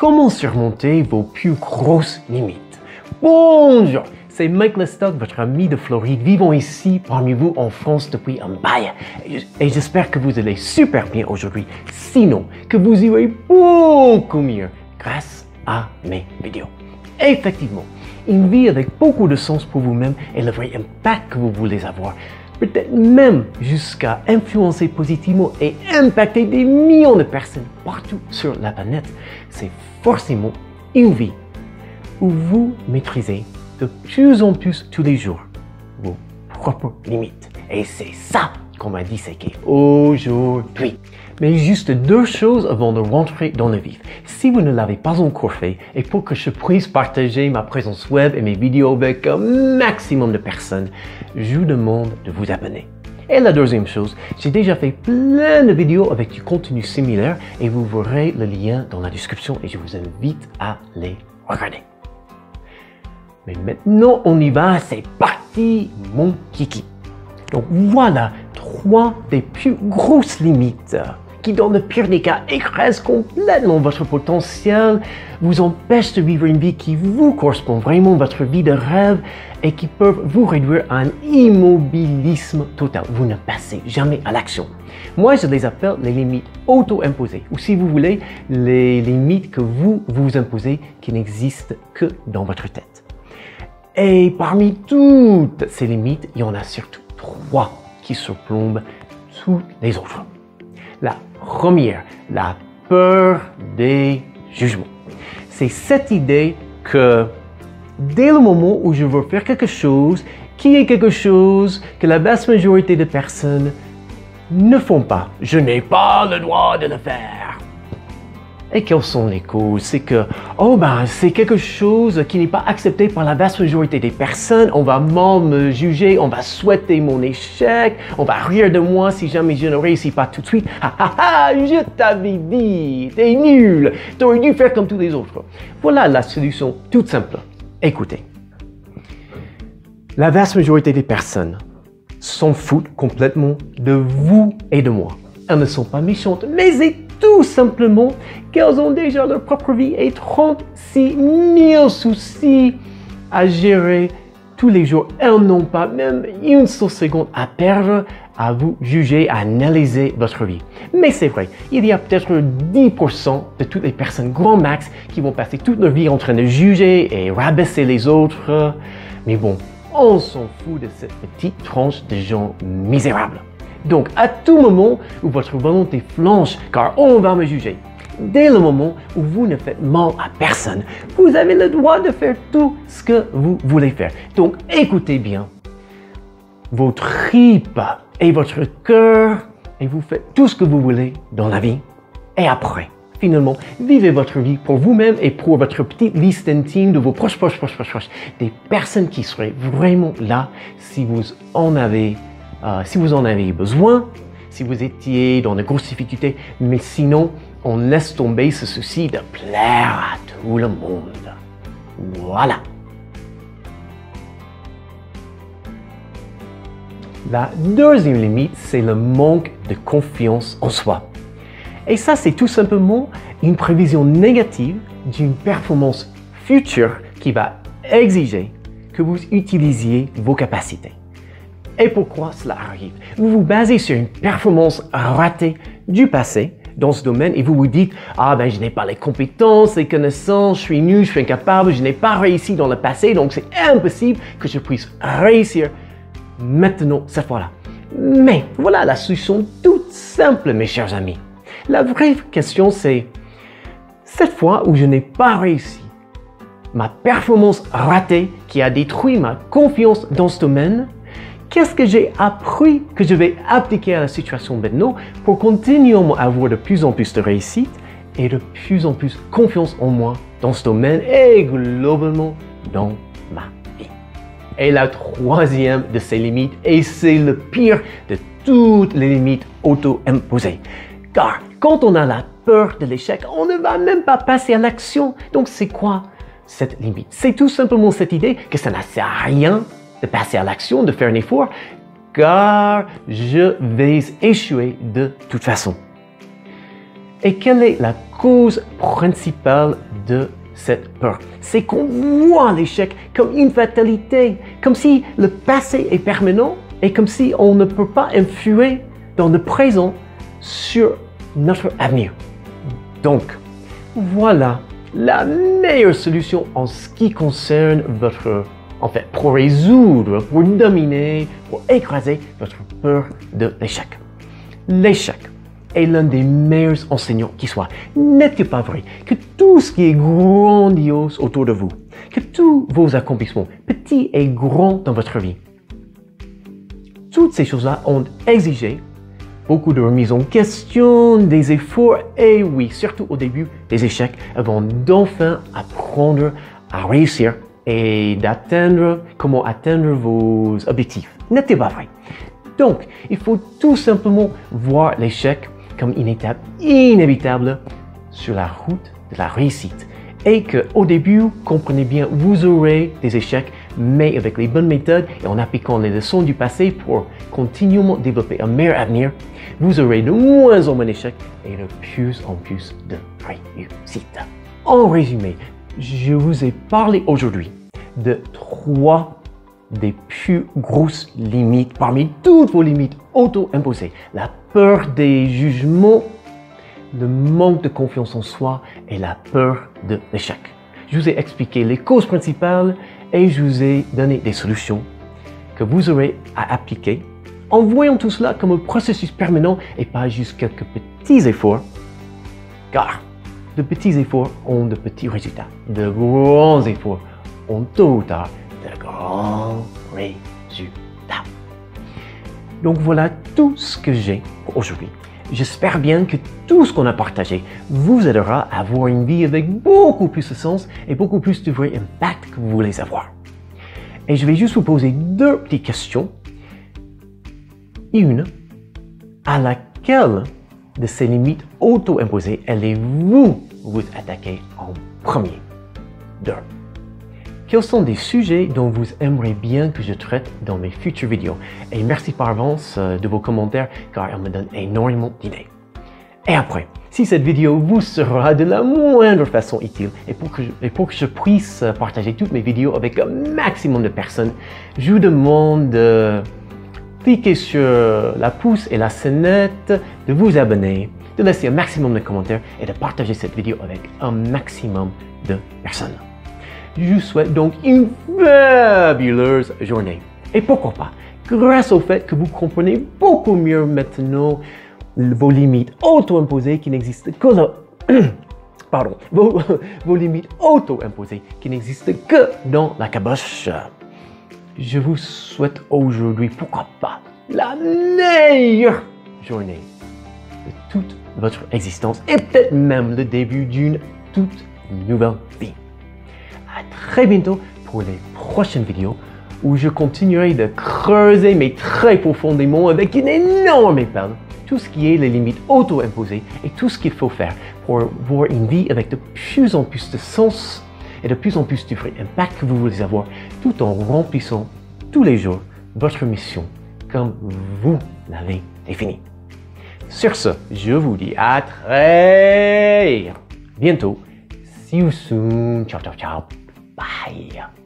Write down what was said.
comment surmonter vos plus grosses limites. Bonjour, c'est Mike Lestock, votre ami de Floride, vivant ici parmi vous en France depuis un bail. Et j'espère que vous allez super bien aujourd'hui, sinon que vous irez beaucoup mieux grâce à mes vidéos. Effectivement, une vie avec beaucoup de sens pour vous-même est le vrai impact que vous voulez avoir. Peut-être même jusqu'à influencer positivement et impacter des millions de personnes partout sur la planète. C'est forcément une vie où vous maîtrisez de plus en plus tous les jours vos propres limites. Et c'est ça qu'on va disséquer aujourd'hui. Mais juste deux choses avant de rentrer dans le vif. Si vous ne l'avez pas encore fait, et pour que je puisse partager ma présence web et mes vidéos avec un maximum de personnes, je vous demande de vous abonner. Et la deuxième chose, j'ai déjà fait plein de vidéos avec du contenu similaire et vous verrez le lien dans la description et je vous invite à les regarder. Mais maintenant, on y va, c'est parti, mon kiki. Donc voilà 3 des plus grosses limites qui, dans le pire des cas, écrasent complètement votre potentiel, vous empêchent de vivre une vie qui vous correspond vraiment, votre vie de rêve, et qui peuvent vous réduire à un immobilisme total. Vous ne passez jamais à l'action. Moi, je les appelle les limites auto-imposées, ou si vous voulez, les limites que vous vous imposez qui n'existent que dans votre tête. Et parmi toutes ces limites, il y en a surtout 3 qui surplombent toutes les autres. La première, la peur des jugements. C'est cette idée que dès le moment où je veux faire quelque chose, qui est quelque chose que la vaste majorité de personnes ne font pas, je n'ai pas le droit de le faire. Et quelles sont les causes? C'est que, c'est quelque chose qui n'est pas accepté par la vaste majorité des personnes. On va mal me juger, on va souhaiter mon échec, on va rire de moi si jamais je ne réussis pas tout de suite. Je t'avais dit, t'es nul, t'aurais dû faire comme tous les autres. Voilà la solution toute simple. Écoutez, la vaste majorité des personnes s'en foutent complètement de vous et de moi. Elles ne sont pas méchantes, mais c'est tout simplement qu'elles ont déjà leur propre vie et 36 000 soucis à gérer tous les jours. Elles n'ont pas même une seule seconde à perdre à vous juger, à analyser votre vie. Mais c'est vrai, il y a peut-être 10% de toutes les personnes grand max qui vont passer toute leur vie en train de juger et rabaisser les autres. Mais bon, on s'en fout de cette petite tranche de gens misérables. Donc, à tout moment où votre volonté flanche, car on va me juger, dès le moment où vous ne faites mal à personne, vous avez le droit de faire tout ce que vous voulez faire. Donc, écoutez bien vos tripes et votre cœur et vous faites tout ce que vous voulez dans la vie. Et après, finalement, vivez votre vie pour vous-même et pour votre petite liste intime de vos proches, des personnes qui seraient vraiment là si vous en avez besoin, si vous étiez dans de grosses difficultés, mais sinon, on laisse tomber ce souci de plaire à tout le monde. Voilà. La deuxième limite, c'est le manque de confiance en soi. Et ça, c'est tout simplement une prévision négative d'une performance future qui va exiger que vous utilisiez vos capacités. Et pourquoi cela arrive? Vous vous basez sur une performance ratée du passé dans ce domaine et vous vous dites « je n'ai pas les compétences, les connaissances, je suis nul, je suis incapable, je n'ai pas réussi dans le passé, donc c'est impossible que je puisse réussir maintenant, cette fois-là. » Mais voilà la solution toute simple, mes chers amis. La vraie question, c'est cette fois où je n'ai pas réussi, ma performance ratée qui a détruit ma confiance dans ce domaine, qu'est-ce que j'ai appris que je vais appliquer à la situation maintenant pour continuellement avoir de plus en plus de réussite et de plus en plus confiance en moi dans ce domaine et globalement dans ma vie. Et la troisième de ces limites, et c'est le pire de toutes les limites auto-imposées. Car quand on a la peur de l'échec, on ne va même pas passer à l'action. Donc c'est quoi cette limite? C'est tout simplement cette idée que ça ne sert à rien de passer à l'action, de faire un effort, car je vais échouer de toute façon. Et quelle est la cause principale de cette peur? C'est qu'on voit l'échec comme une fatalité, comme si le passé est permanent et comme si on ne peut pas influer dans le présent sur notre avenir. Donc, voilà la meilleure solution en ce qui concerne pour résoudre, pour dominer, pour écraser votre peur de l'échec. L'échec est l'un des meilleurs enseignants qui soit. N'est-il pas vrai que tout ce qui est grandiose autour de vous, que tous vos accomplissements, petits et grands dans votre vie, toutes ces choses-là ont exigé beaucoup de remises en question, des efforts et oui, surtout au début, des échecs avant d'enfin apprendre à réussir et comment atteindre vos objectifs. N'est-il pas vrai? Donc, il faut tout simplement voir l'échec comme une étape inévitable sur la route de la réussite. Et qu'au début, comprenez bien, vous aurez des échecs, mais avec les bonnes méthodes et en appliquant les leçons du passé pour continuellement développer un meilleur avenir, vous aurez de moins en moins d'échecs et de plus en plus de réussite. En résumé, je vous ai parlé aujourd'hui de 3 des plus grosses limites parmi toutes vos limites auto-imposées. La peur des jugements, le manque de confiance en soi et la peur de l'échec. Je vous ai expliqué les causes principales et je vous ai donné des solutions que vous aurez à appliquer en voyant tout cela comme un processus permanent et pas juste quelques petits efforts, car de petits efforts ont de petits résultats. De grands efforts ont tôt ou tard de grands résultats. Donc voilà tout ce que j'ai pour aujourd'hui. J'espère bien que tout ce qu'on a partagé vous aidera à avoir une vie avec beaucoup plus de sens et beaucoup plus de vrai impact que vous voulez avoir. Et je vais juste vous poser 2 petites questions. Une, à laquelle de ces limites auto-imposées allez-vous vous attaquer en premier? 2. Quels sont des sujets dont vous aimeriez bien que je traite dans mes futures vidéos? Et merci par avance de vos commentaires car ils me donnent énormément d'idées. Et après, si cette vidéo vous sera de la moindre façon utile et pour que je puisse partager toutes mes vidéos avec un maximum de personnes, je vous demande de cliquer sur la pouce et la sonnette, de vous abonner, de laisser un maximum de commentaires et de partager cette vidéo avec un maximum de personnes. Je vous souhaite donc une fabuleuse journée. Et pourquoi pas, grâce au fait que vous comprenez beaucoup mieux maintenant vos limites auto-imposées qui n'existent que vos limites auto-imposées qui n'existent que dans la caboche. Je vous souhaite aujourd'hui, pourquoi pas, la meilleure journée de toute votre existence et peut-être même le début d'une toute nouvelle vie. À très bientôt pour les prochaines vidéos où je continuerai de creuser mais très profondément avec une énorme épelle tout ce qui est les limites auto-imposées et tout ce qu'il faut faire pour avoir une vie avec de plus en plus de sens et de plus en plus du vrai impact que vous voulez avoir tout en remplissant tous les jours votre mission comme vous l'avez définie. Sur ce, je vous dis à très bientôt. See you soon. Ciao, ciao, ciao. Bye.